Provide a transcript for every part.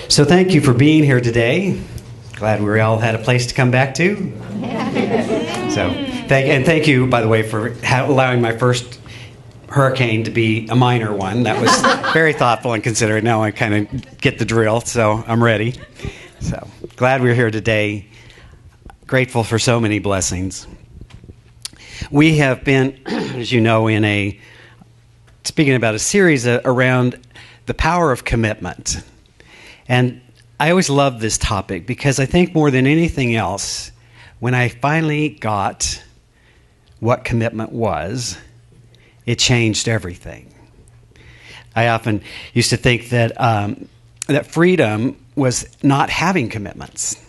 So thank you for being here today. Glad we all had a place to come back to. So thank you, by the way, for allowing my first hurricane to be a minor one. That was very thoughtful and considerate. Now I kind of get the drill, so I'm ready. So glad we're here today. Grateful for so many blessings. We have been, as you know, speaking about a series around the power of commitment. And I always love this topic because I think more than anything else, when I finally got what commitment was, it changed everything. I often used to think that that freedom was not having commitments.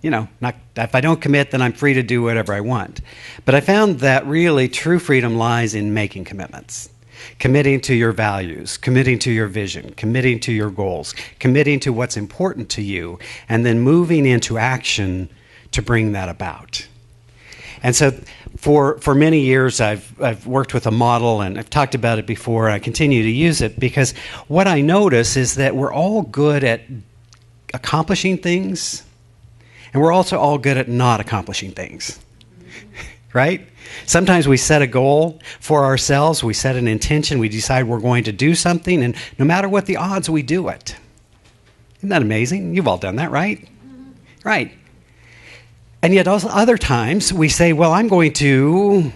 You know, not if I don't commit, then I'm free to do whatever I want. But I found that really true freedom lies in making commitments. Committing to your values, committing to your vision, committing to your goals, committing to what's important to you, and then moving into action to bring that about. And so for many years, I've worked with a model, and I've talked about it before, and I continue to use it, because what I notice is that we're all good at accomplishing things, and we're also all good at not accomplishing things, right? Sometimes we set a goal for ourselves, we set an intention, we decide we're going to do something, and no matter what the odds, we do it. Isn't that amazing? You've all done that, right? Right. And yet also other times we say, well, I'm going to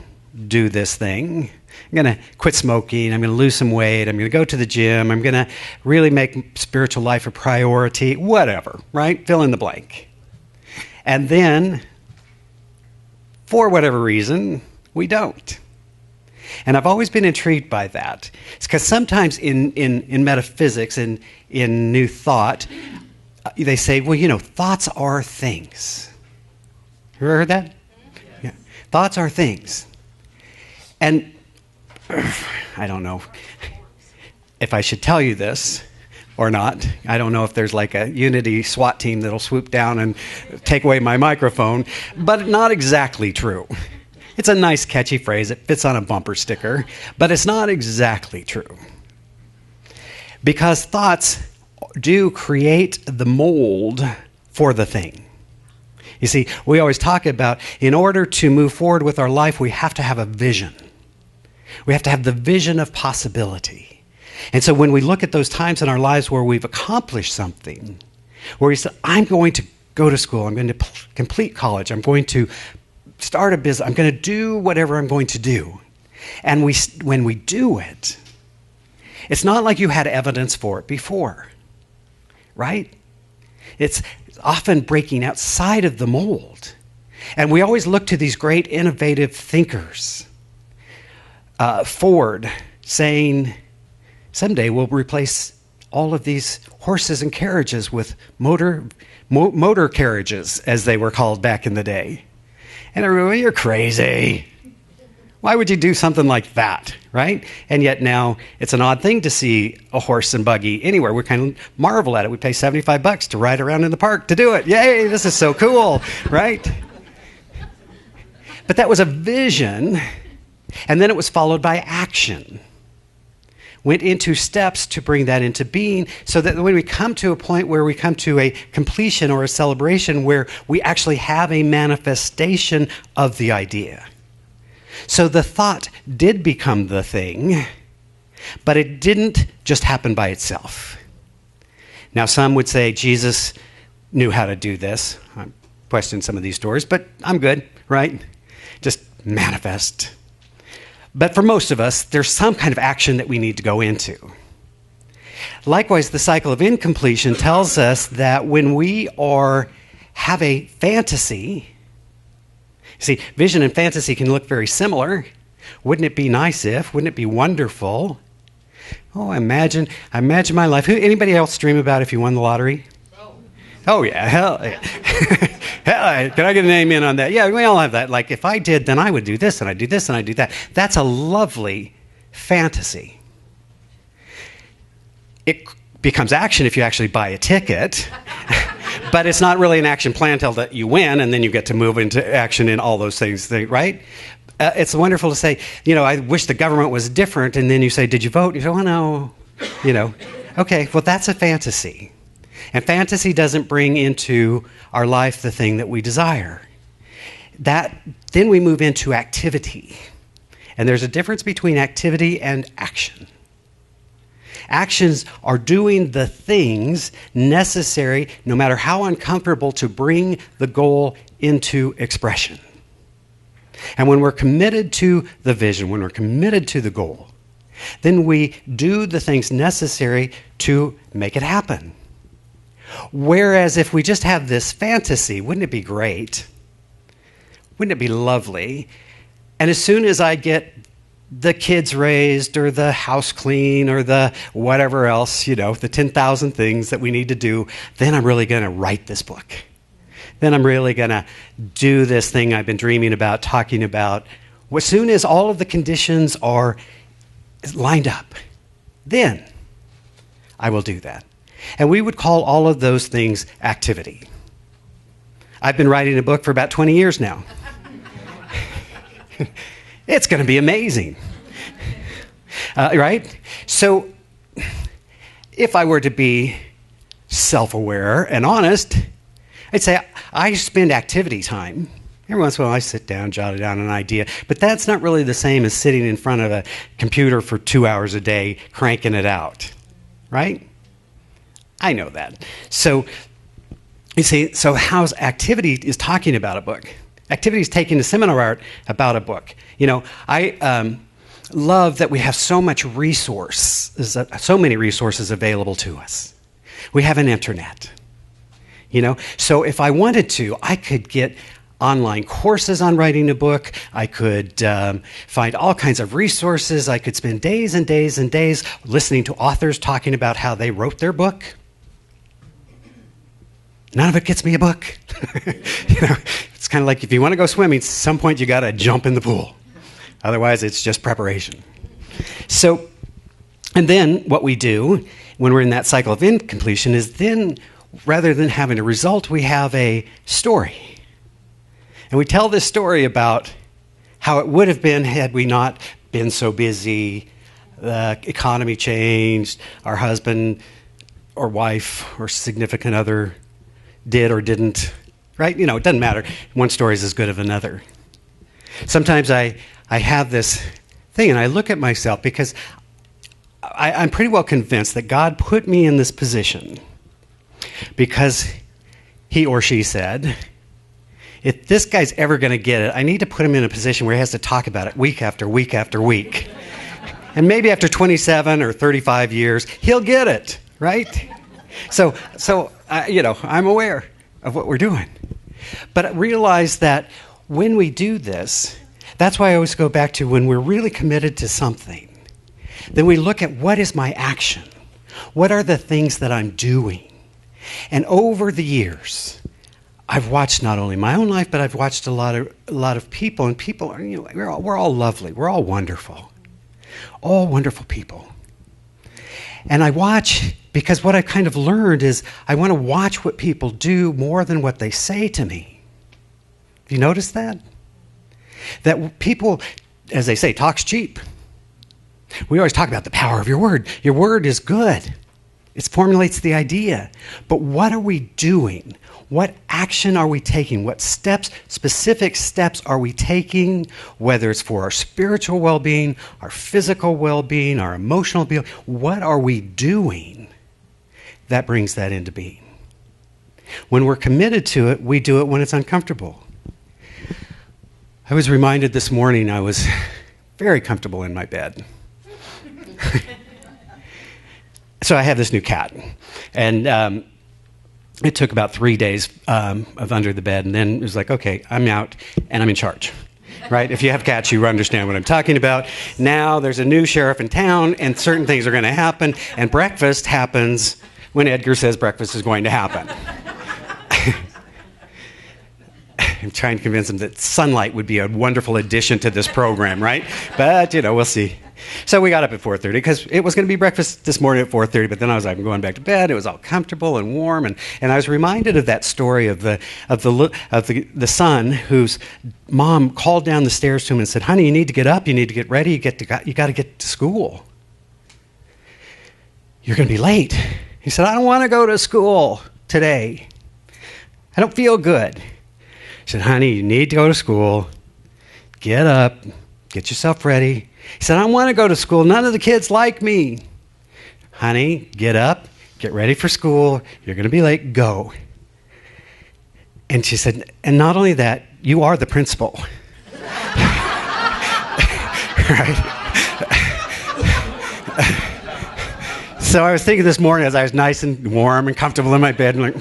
do this thing. I'm going to quit smoking, I'm going to lose some weight, I'm going to go to the gym, I'm going to really make spiritual life a priority, whatever, right? Fill in the blank. And then, for whatever reason, we don't. And I've always been intrigued by that. It's because sometimes in metaphysics, in New Thought, they say, well, you know, thoughts are things. You ever heard that? Yeah. Thoughts are things. And I don't know if I should tell you this or not. I don't know if there's like a Unity SWAT team that'll swoop down and take away my microphone, but not exactly true. It's a nice, catchy phrase. It fits on a bumper sticker, but it's not exactly true. Because thoughts do create the mold for the thing. You see, we always talk about in order to move forward with our life, we have to have a vision. We have to have the vision of possibility. And so when we look at those times in our lives where we've accomplished something, where we say, I'm going to go to school, I'm going to complete college, I'm going to start a business, I'm going to do whatever I'm going to do. And when we do it, it's not like you had evidence for it before, right? It's often breaking outside of the mold. And we always look to these great innovative thinkers. Ford saying, someday we'll replace all of these horses and carriages with motor carriages, as they were called back in the day. And everybody, you're crazy. Why would you do something like that, right? And yet now it's an odd thing to see a horse and buggy anywhere. We kind of marvel at it. We pay $75 to ride around in the park to do it. Yay, this is so cool, right? But that was a vision, and then it was followed by action. Went into steps to bring that into being so that when we come to a point where we come to a completion or a celebration where we actually have a manifestation of the idea. So the thought did become the thing, but it didn't just happen by itself. Now, some would say Jesus knew how to do this. I question some of these stories, but I'm good, right? Just manifest. But for most of us, there's some kind of action that we need to go into. Likewise, the cycle of incompletion tells us that when we have a fantasy, see, vision and fantasy can look very similar. Wouldn't it be nice if? Wouldn't it be wonderful? Oh, imagine my life. Anybody else dream about if you won the lottery? Oh yeah, hell yeah. Hell, can I get an amen on that? Yeah, we all have that. Like, if I did, then I would do this, and I'd do this, and I'd do that. That's a lovely fantasy. It becomes action if you actually buy a ticket, but it's not really an action plan until that you win, and then you get to move into action in all those things, right? It's wonderful to say, you know, I wish the government was different, and then you say, did you vote? You say, oh, no, you know. Okay, well, that's a fantasy. And fantasy doesn't bring into our life the thing that we desire. Then we move into activity. And there's a difference between activity and action. Actions are doing the things necessary, no matter how uncomfortable, to bring the goal into expression. And when we're committed to the vision, when we're committed to the goal, then we do the things necessary to make it happen. Whereas if we just have this fantasy, wouldn't it be great? Wouldn't it be lovely? And as soon as I get the kids raised or the house clean or the whatever else, the 10,000 things that we need to do, then I'm really going to write this book. Then I'm really going to do this thing I've been dreaming about, talking about. As soon as all of the conditions are lined up, then I will do that. And we would call all of those things activity. I've been writing a book for about 20 years now. It's going to be amazing. Right? So if I were to be self-aware and honest, I'd say I spend activity time. Every once in a while I sit down, jot down an idea, but that's not really the same as sitting in front of a computer for 2 hours a day cranking it out. Right? I know that. So you see, so how's activity is talking about a book? Activity is taking a seminar art about a book. I love that we have so many resources available to us. We have an internet. So if I wanted to, I could get online courses on writing a book. I could find all kinds of resources. I could spend days and days and days listening to authors talking about how they wrote their book. None of it gets me a book. It's kind of like if you want to go swimming, at some point you got to jump in the pool. Otherwise, it's just preparation. So, and then what we do when we're in that cycle of incompletion is then, rather than having a result, we have a story. And we tell this story about how it would have been had we not been so busy, the economy changed, our husband or wife or significant other did or didn't, right? It doesn't matter. One story is as good as another. Sometimes I have this thing and I look at myself because I'm pretty well convinced that God put me in this position because he or she said, if this guy's ever going to get it, I need to put him in a position where he has to talk about it week after week after week. And maybe after 27 or 35 years, he'll get it, right? So I'm aware of what we're doing. But I realize that when we do this, that's why I always go back to when we're really committed to something, then we look at what is my action? What are the things that I'm doing? And over the years, I've watched not only my own life, but I've watched a lot of people, and people are, we're all lovely, we're all wonderful people. And I watch because what I kind of learned is I want to watch what people do more than what they say to me. Have you noticed that? That people, as they say, talk's cheap. We always talk about the power of your word. Your word is good. It formulates the idea. But what are we doing? What action are we taking? What specific steps are we taking, whether it's for our spiritual well-being, our physical well-being, our emotional well-being? What are we doing that brings that into being? When we're committed to it, we do it when it's uncomfortable. I was reminded this morning I was very comfortable in my bed. So I have this new cat, and it took about 3 days of under the bed, and then it was like, okay, I'm out, and I'm in charge, right? If you have cats, you understand what I'm talking about. Now there's a new sheriff in town, and certain things are going to happen, and breakfast happens when Edgar says breakfast is going to happen. I'm trying to convince him that sunlight would be a wonderful addition to this program, right? But, we'll see. So we got up at 4:30 because it was going to be breakfast this morning at 4:30, but then I was like, I'm going back to bed. It was all comfortable and warm, and I was reminded of that story of the son whose mom called down the stairs to him and said, honey, you need to get up, you need to get ready, you got to get to school. You're going to be late. He said, I don't want to go to school today. I don't feel good. He said, honey, you need to go to school. Get up. Get yourself ready. He said, I don't want to go to school. None of the kids like me. Honey, get up. Get ready for school. You're going to be late. Go. And she said, and not only that, you are the principal. Right? So I was thinking this morning as I was nice and warm and comfortable in my bed, like,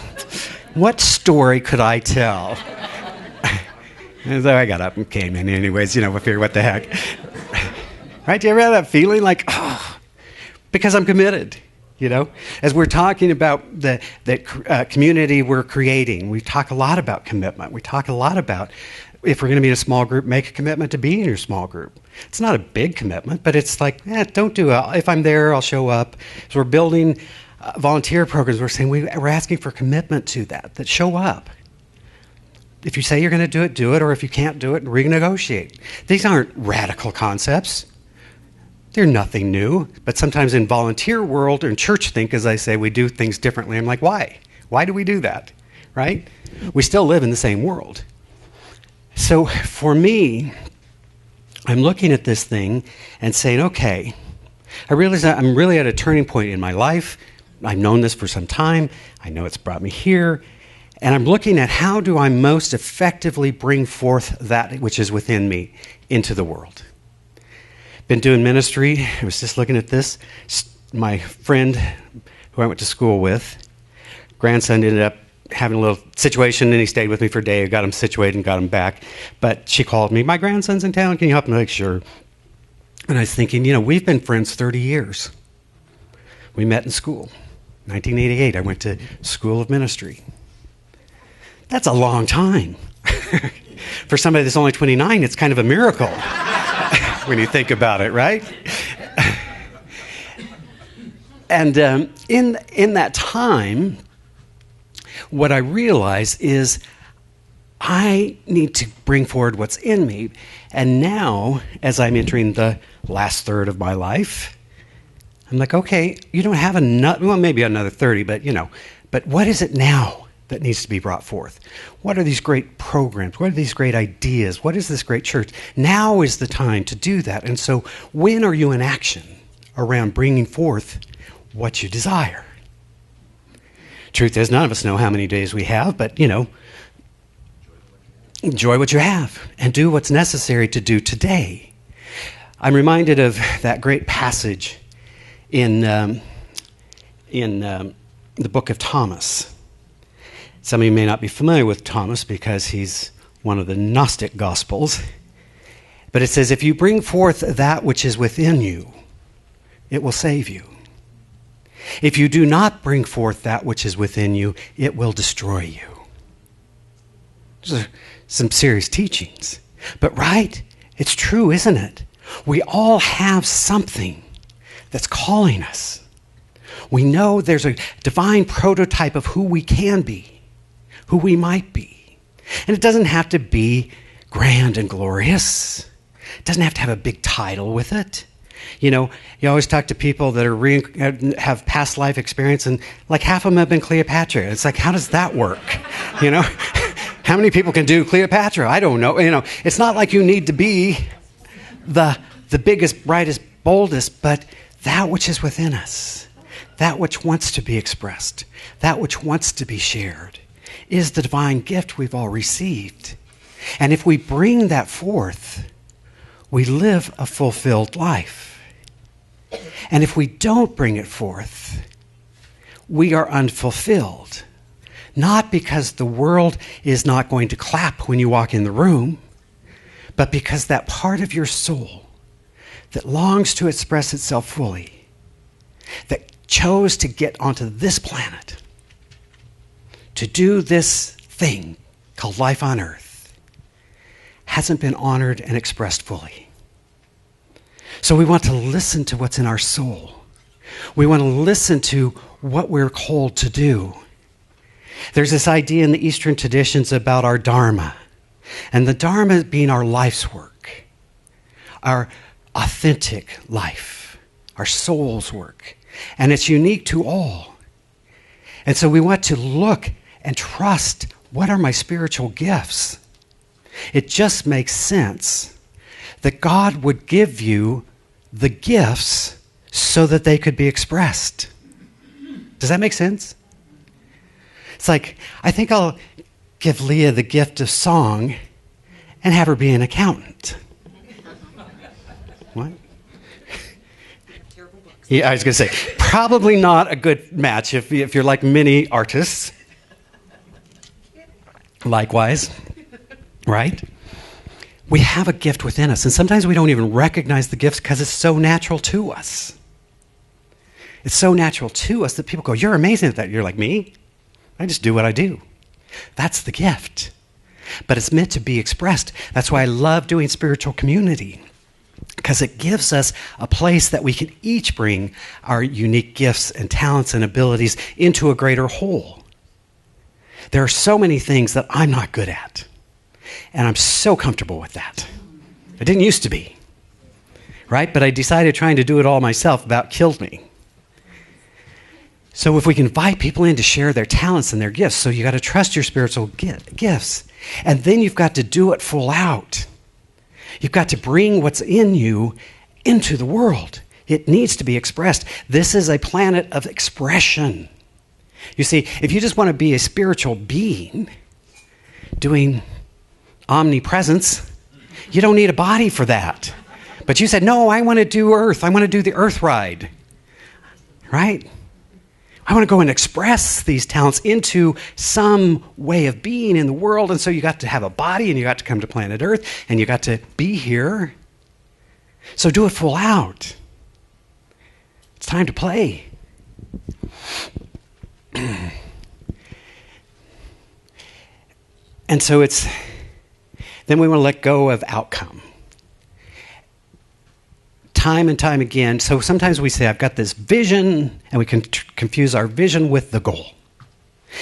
what story could I tell? And so I got up and came in anyways, I figured, what the heck? Right? Do you ever have that feeling like, oh, because I'm committed, As we're talking about the community we're creating, we talk a lot about commitment. We talk a lot about, if we're going to be in a small group, make a commitment to be in your small group. It's not a big commitment, but it's like, don't do it. If I'm there, I'll show up. So we're building volunteer programs. We're saying we're asking for commitment to that show up. If you say you're going to do it, or if you can't do it, renegotiate. These aren't radical concepts. They're nothing new. But sometimes in volunteer world or in church think, as I say, we do things differently. I'm like, why? Why do we do that? Right? We still live in the same world. So for me, I'm looking at this thing and saying, okay, I realize that I'm really at a turning point in my life. I've known this for some time. I know it's brought me here. And I'm looking at how do I most effectively bring forth that which is within me into the world. Been doing ministry. I was just looking at this. My friend who I went to school with, grandson ended up having a little situation, and he stayed with me for a day. I got him situated and got him back. But she called me, my grandson's in town, can you help him? I'm like, sure. And I was thinking, we've been friends 30 years. We met in school. 1988, I went to School of Ministry. That's a long time. For somebody that's only 29, it's kind of a miracle when you think about it, right? And in that time, what I realize is I need to bring forward what's in me. And now, as I'm entering the last third of my life, I'm like, okay, you don't have maybe another 30, but what is it now that needs to be brought forth? What are these great programs? What are these great ideas? What is this great church? Now is the time to do that. And so when are you in action around bringing forth what you desire? Truth is, none of us know how many days we have, but, enjoy what you have and do what's necessary to do today. I'm reminded of that great passage in the book of Thomas. Some of you may not be familiar with Thomas because he's one of the Gnostic Gospels. But it says, if you bring forth that which is within you, it will save you. If you do not bring forth that which is within you, it will destroy you. Those are some serious teachings. But right, it's true, isn't it? We all have something that's calling us. We know there's a divine prototype of who we can be, who we might be. And it doesn't have to be grand and glorious. It doesn't have to have a big title with it. You always talk to people that are have past life experience, and like half of them have been Cleopatra. It's like, how does that work? How many people can do Cleopatra? I don't know. It's not like you need to be the biggest, brightest, boldest, but that which is within us, that which wants to be expressed, that which wants to be shared, is the divine gift we've all received. And if we bring that forth, we live a fulfilled life. And if we don't bring it forth, we are unfulfilled. Not because the world is not going to clap when you walk in the room, but because that part of your soul that longs to express itself fully, that chose to get onto this planet, to do this thing called life on earth, hasn't been honored and expressed fully. So we want to listen to what's in our soul. We want to listen to what we're called to do. There's this idea in the Eastern traditions about our Dharma, and the Dharma being our life's work, our authentic life, our soul's work. And it's unique to all. And so we want to look and trust, what are my spiritual gifts? It just makes sense that God would give you the gifts so that they could be expressed. Does that make sense? It's like, I think I'll give Leah the gift of song and have her be an accountant. What? Yeah, I was going to say, probably not a good match if you're like many artists. Likewise, right? We have a gift within us, and sometimes we don't even recognize the gifts because it's so natural to us. It's so natural to us that people go, you're amazing at that. You're like, me? I just do what I do. That's the gift. But it's meant to be expressed. That's why I love doing spiritual community, because it gives us a place that we can each bring our unique gifts and talents and abilities into a greater whole. There are so many things that I'm not good at, and I'm so comfortable with that. I didn't used to be, right? But I decided trying to do it all myself about killed me. So if we can invite people in to share their talents and their gifts, so you got to trust your spiritual gifts, and then you've got to do it full out. You've got to bring what's in you into the world. It needs to be expressed. This is a planet of expression. You see, if you just want to be a spiritual being doing omnipresence, you don't need a body for that. But you said, no, I want to do earth. I want to do the earth ride. Right? I want to go and express these talents into some way of being in the world. And so you got to have a body, and you got to come to planet Earth, and you got to be here. So do it full out. It's time to play. And so then we want to let go of outcome. Time and time again. So sometimes we say, I've got this vision, and we can confuse our vision with the goal.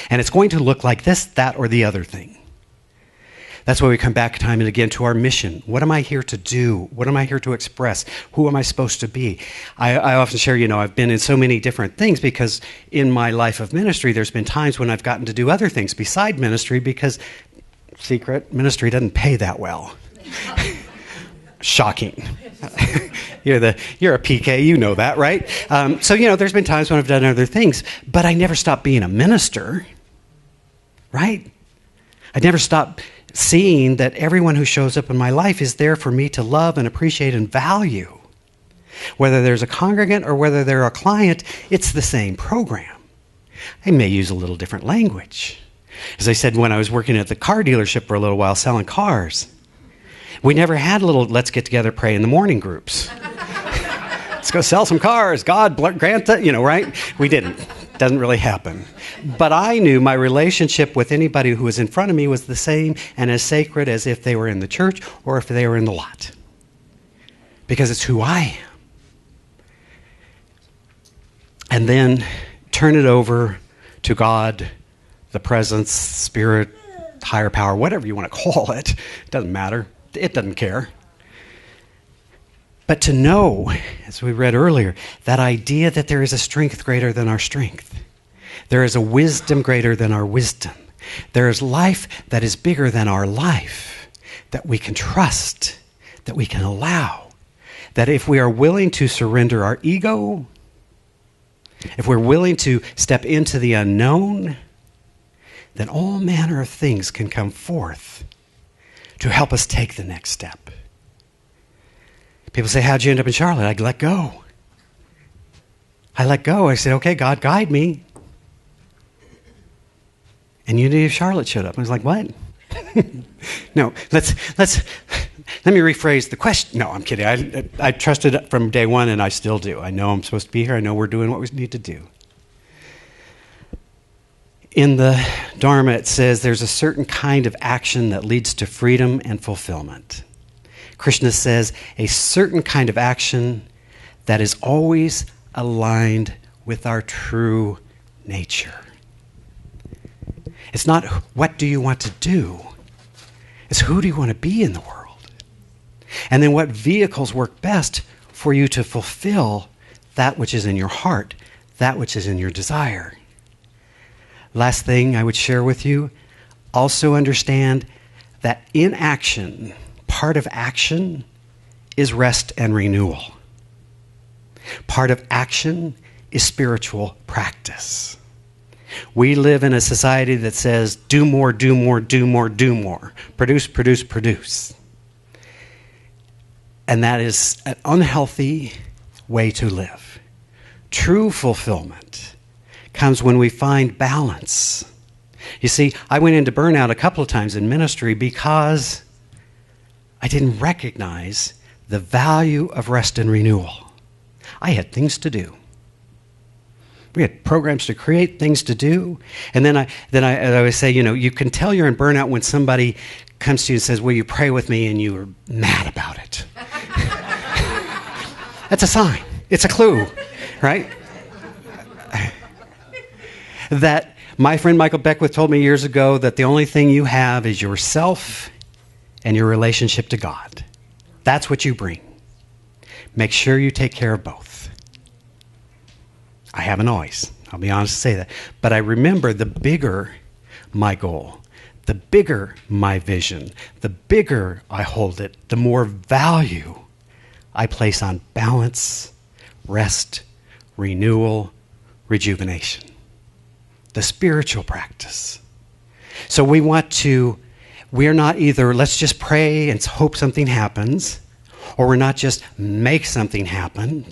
And it's going to look like this, that, or the other thing. That's why we come back time and again to our mission. What am I here to do? What am I here to express? Who am I supposed to be? I often share, I've been in so many different things because in my life of ministry, there's been times when I've gotten to do other things beside ministry because, secret, ministry doesn't pay that well. Shocking. You're a PK, you know that, right? So there's been times when I've done other things, but I never stopped being a minister, right? I never stopped seeing that everyone who shows up in my life is there for me to love and appreciate and value. Whether there's a congregant or whether they're a client, it's the same program. I may use a little different language. As I said, when I was working at the car dealership for a little while selling cars, we never had little let's get together, pray in the morning groups. Let's go sell some cars. God grant that, right? We didn't. Doesn't really happen. But I knew my relationship with anybody who was in front of me was the same and as sacred as if they were in the church or if they were in the lot. Because it's who I am. And then turn it over to God, the presence, spirit, higher power, whatever you want to call it. It doesn't matter. It doesn't care. But to know, as we read earlier, that idea that there is a strength greater than our strength. There is a wisdom greater than our wisdom. There is life that is bigger than our life, that we can trust, that we can allow. That if we are willing to surrender our ego, if we're willing to step into the unknown, then all manner of things can come forth to help us take the next step. People say, how'd you end up in Charlotte? I let go. I let go. I said, okay, God, guide me. And Unity of Charlotte showed up. I was like, what? No, let me rephrase the question. No, I'm kidding. I trusted it from day one, and I still do. I know I'm supposed to be here. I know we're doing what we need to do. In the Dharma, it says there's a certain kind of action that leads to freedom and fulfillment. Krishna says a certain kind of action that is always aligned with our true nature. It's not what do you want to do. It's who do you want to be in the world. And then what vehicles work best for you to fulfill that which is in your heart, that which is in your desire. Last thing I would share with you, also understand that in action, part of action is rest and renewal. Part of action is spiritual practice. We live in a society that says, do more, do more, do more, do more. Produce, produce, produce. And that is an unhealthy way to live. True fulfillment comes when we find balance. You see, I went into burnout a couple of times in ministry because I didn't recognize the value of rest and renewal. I had things to do. We had programs to create, things to do. And then I always say, you can tell you're in burnout when somebody comes to you and says, will you pray with me? And you are mad about it. That's a sign. It's a clue, right? That my friend Michael Beckwith told me years ago that the only thing you have is yourself and your relationship to God. That's what you bring. Make sure you take care of both. I haven't always, I'll be honest to say that. But I remember the bigger my goal, the bigger my vision, the bigger I hold it, the more value I place on balance, rest, renewal, rejuvenation. The spiritual practice. So we're not either let's just pray and hope something happens, or we're not just make something happen.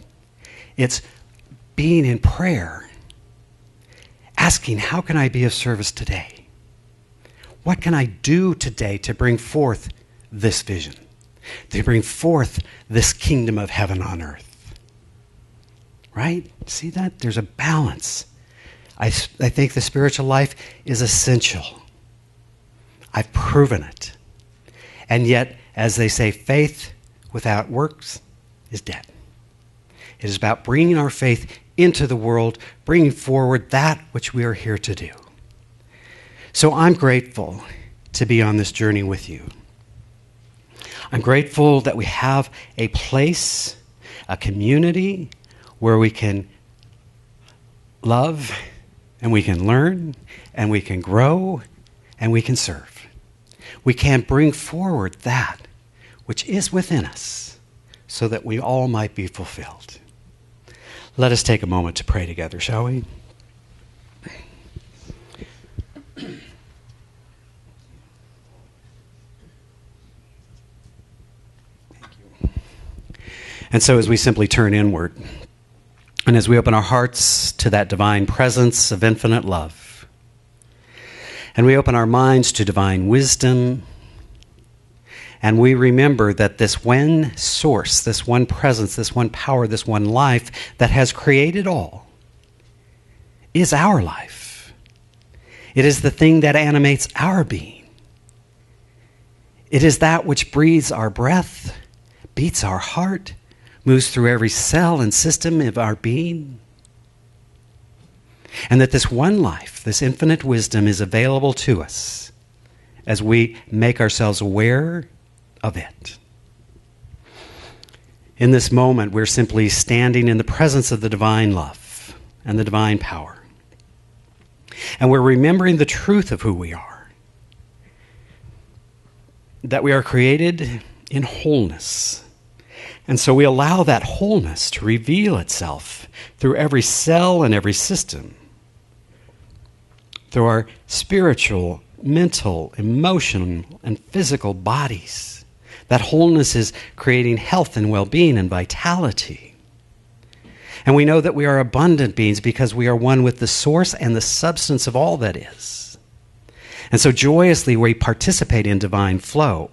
It's being in prayer, asking, how can I be of service today? What can I do today to bring forth this vision, to bring forth this kingdom of heaven on earth? Right? See that? There's a balance. I think the spiritual life is essential. I've proven it. And yet, as they say, faith without works is dead. It is about bringing our faith into the world, bringing forward that which we are here to do. So I'm grateful to be on this journey with you. I'm grateful that we have a place, a community where we can love and we can learn and we can grow and we can serve. We can bring forward that which is within us so that we all might be fulfilled. Let us take a moment to pray together, shall we? Thank you. And so as we simply turn inward, and as we open our hearts to that divine presence of infinite love, and we open our minds to divine wisdom, and we remember that this one source, this one presence, this one power, this one life that has created all is our life. It is the thing that animates our being. It is that which breathes our breath, beats our heart, moves through every cell and system of our being. And that this one life, this infinite wisdom, is available to us as we make ourselves aware of it. In this moment, we're simply standing in the presence of the divine love and the divine power. And we're remembering the truth of who we are. That we are created in wholeness. And so we allow that wholeness to reveal itself through every cell and every system. Through our spiritual, mental, emotional, and physical bodies. That wholeness is creating health and well-being and vitality. And we know that we are abundant beings because we are one with the source and the substance of all that is. And so joyously we participate in divine flow,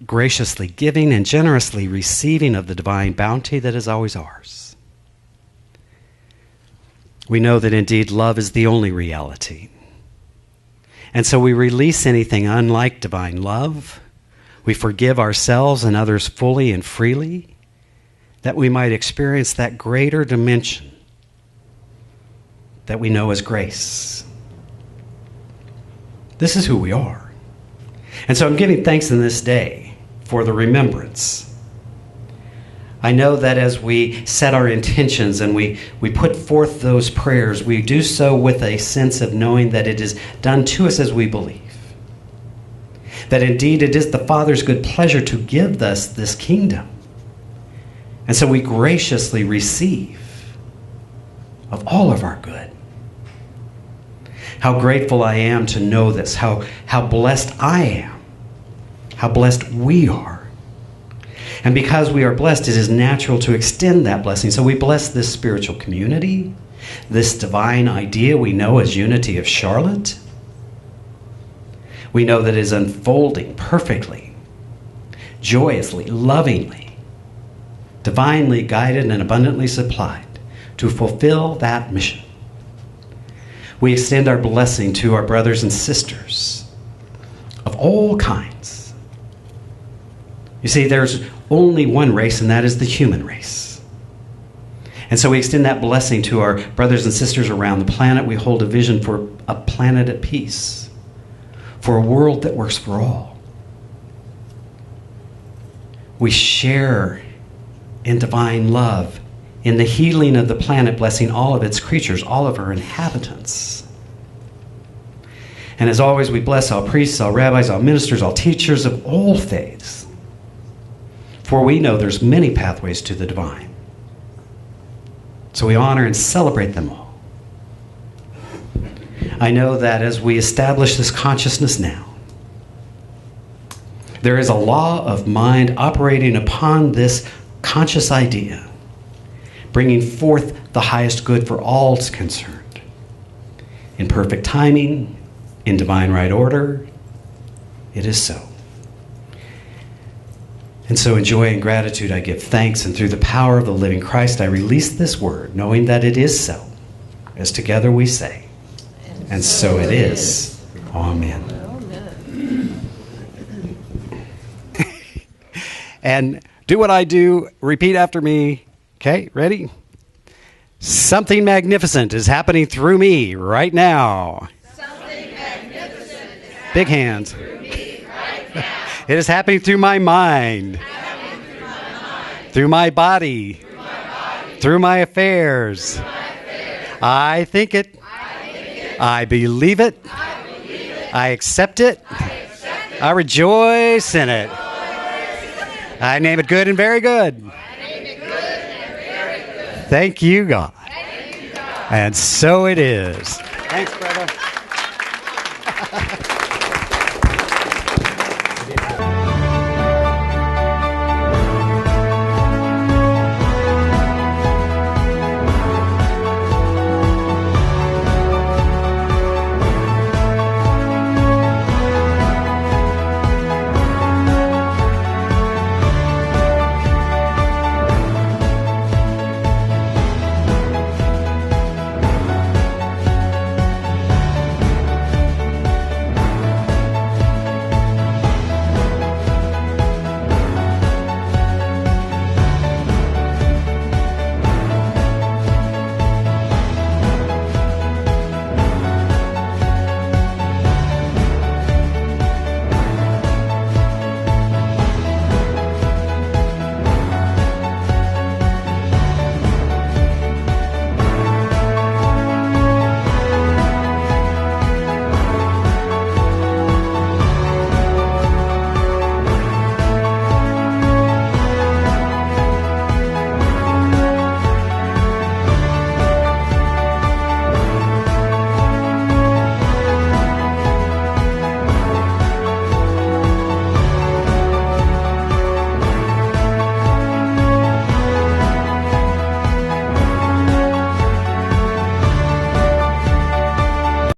graciously giving and generously receiving of the divine bounty that is always ours. We know that indeed love is the only reality. And so we release anything unlike divine love. We forgive ourselves and others fully and freely, that we might experience that greater dimension that we know as grace. This is who we are. And so I'm giving thanks in this day for the remembrance I know that as we set our intentions and we put forth those prayers, we do so with a sense of knowing that it is done to us as we believe. That indeed it is the Father's good pleasure to give us this kingdom. And so we graciously receive of all of our good. How grateful I am to know this, how blessed I am, how blessed we are. And because we are blessed, it is natural to extend that blessing. So we bless this spiritual community, this divine idea we know as Unity of Charlotte. We know that it is unfolding perfectly, joyously, lovingly, divinely guided and abundantly supplied to fulfill that mission. We extend our blessing to our brothers and sisters of all kinds. You see, there's only one race, and that is the human race. And so we extend that blessing to our brothers and sisters around the planet. We hold a vision for a planet at peace, for a world that works for all. We share in divine love, in the healing of the planet, blessing all of its creatures, all of her inhabitants. And as always, we bless all priests, all rabbis, all ministers, all teachers of all faiths. For we know there's many pathways to the divine. So we honor and celebrate them all. I know that as we establish this consciousness now, there is a law of mind operating upon this conscious idea, bringing forth the highest good for all concerned. In perfect timing, in divine right order, it is so. And so in joy and gratitude I give thanks, and through the power of the living Christ I release this word, knowing that it is so, as together we say, and so it is. Amen. And do what I do, repeat after me. Okay, ready? Something magnificent is happening through me right now. Something magnificent is happening Big hands. through me right now. It is happening through my mind, through my body, through my affairs. I think it. I believe it. I accept it. I rejoice in it. I name it good and very good. Thank you, God. And so it is. Thanks, brother.